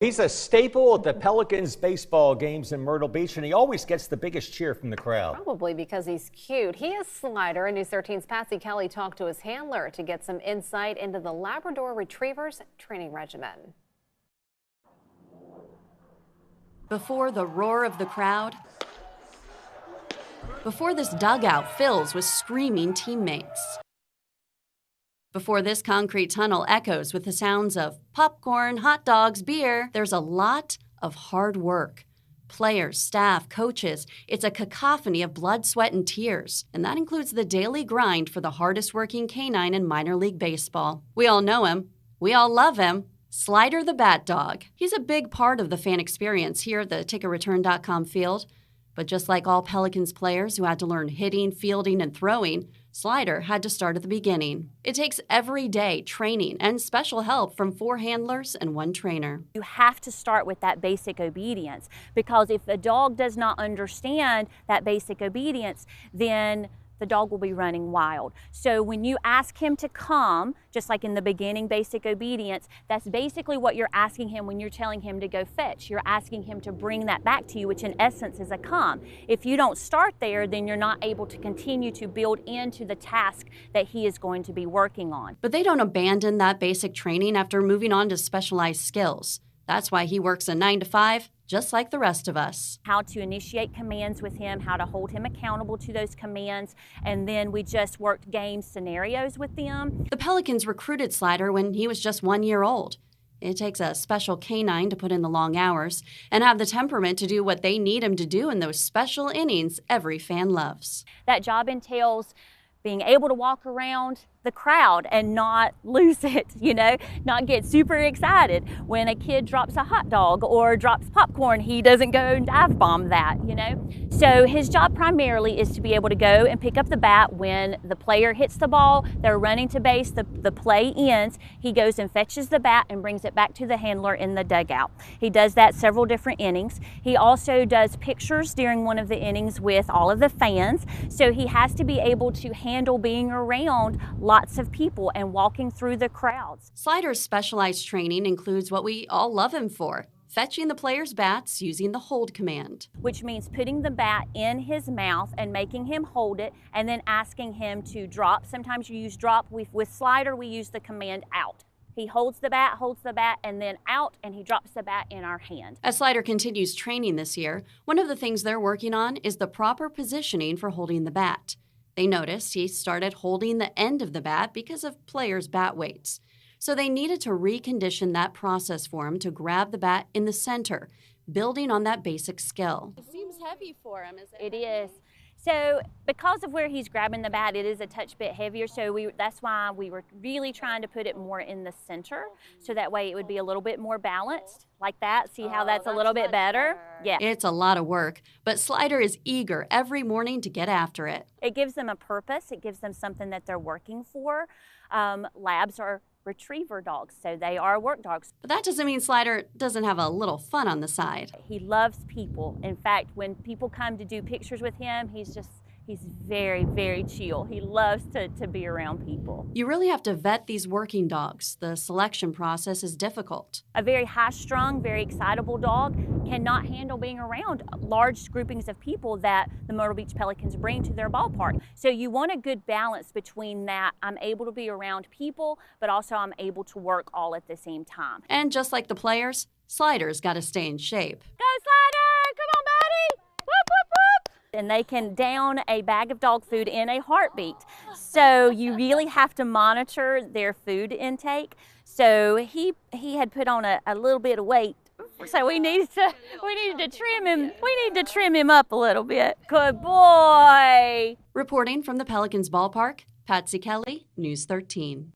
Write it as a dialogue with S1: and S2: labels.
S1: He's a staple at the Pelicans baseball games in Myrtle Beach, and he always gets the biggest cheer from the crowd.
S2: Probably because he's cute. He is Slider, and News 13's Patsy Kelly talked to his handler to get some insight into the Labrador Retriever's training regimen.
S3: Before the roar of the crowd, before this dugout fills with screaming teammates, before this concrete tunnel echoes with the sounds of popcorn, hot dogs, beer, there's a lot of hard work. Players, staff, coaches, it's a cacophony of blood, sweat, and tears. And that includes the daily grind for the hardest working canine in minor league baseball. We all know him. We all love him. Slider the Bat Dog. He's a big part of the fan experience here at the TicketReturn.com field. But just like all Pelicans players who had to learn hitting, fielding, and throwing, Slider had to start at the beginning. It takes everyday training and special help from 4 handlers and 1 trainer.
S4: You have to start with that basic obedience, because if the dog does not understand that basic obedience, then the dog will be running wild. So when you ask him to come, just like in the beginning, basic obedience, that's basically what you're asking him when you're telling him to go fetch. You're asking him to bring that back to you, which in essence is a come. If you don't start there, then you're not able to continue to build into the task that he is going to be working on.
S3: But they don't abandon that basic training after moving on to specialized skills. That's why he works a 9 to 5, just like the rest of us.
S4: How to initiate commands with him, how to hold him accountable to those commands, and then we just worked game scenarios with them.
S3: The Pelicans recruited Slider when he was just 1 year old. It takes a special canine to put in the long hours and have the temperament to do what they need him to do in those special innings every fan loves.
S4: That job entails being able to walk around the crowd and not lose it, not get super excited. When a kid drops a hot dog or drops popcorn, he doesn't go and dive bomb that, So his job primarily is to be able to go and pick up the bat when the player hits the ball, they're running to base, the play ends, he goes and fetches the bat and brings it back to the handler in the dugout. He does that several different innings. He also does pictures during one of the innings with all of the fans, so he has to be able to handle being around lots of people and walking through the crowds.
S3: Slider's specialized training includes what we all love him for, fetching the players' bats using the hold command.
S4: Which means putting the bat in his mouth and making him hold it and then asking him to drop. Sometimes you use drop. With Slider, we use the command out. He holds the bat, and then out, and he drops the bat in our hand.
S3: As Slider continues training this year, one of the things they're working on is the proper positioning for holding the bat. They noticed he started holding the end of the bat because of players' bat weights. So they needed to recondition that process for him to grab the bat in the center, building on that basic skill.
S5: It seems heavy for him, is it?
S4: It is. So because of where he's grabbing the bat, it is a touch bit heavier, so that's why we were really trying to put it more in the center, so that way it would be a little bit more balanced, like that. See how that's a little bit better? Yeah.
S3: It's a lot of work, but Slider is eager every morning to get after it.
S4: It gives them a purpose. It gives them something that they're working for. Labs are retriever dogs, so they are work dogs.
S3: But that doesn't mean Slider doesn't have a little fun on the side.
S4: He loves people. In fact, when people come to do pictures with him, he's very, very chill. He loves to be around people.
S3: You really have to vet these working dogs. The selection process is difficult.
S4: A very high-strung, very excitable dog cannot handle being around large groupings of people that the Myrtle Beach Pelicans bring to their ballpark. So you want a good balance between that. I'm able to be around people, but also I'm able to work all at the same time.
S3: And just like the players, Slider's got to stay in shape.
S4: Go Slider! Come on, buddy! Whoop, whoop, whoop! And they can down a bag of dog food in a heartbeat. So you really have to monitor their food intake. So he had put on a little bit of weight. So we needed to trim him. We need to trim him up a little bit. Good boy.
S3: Reporting from the Pelicans ballpark, Patsy Kelly, News 13.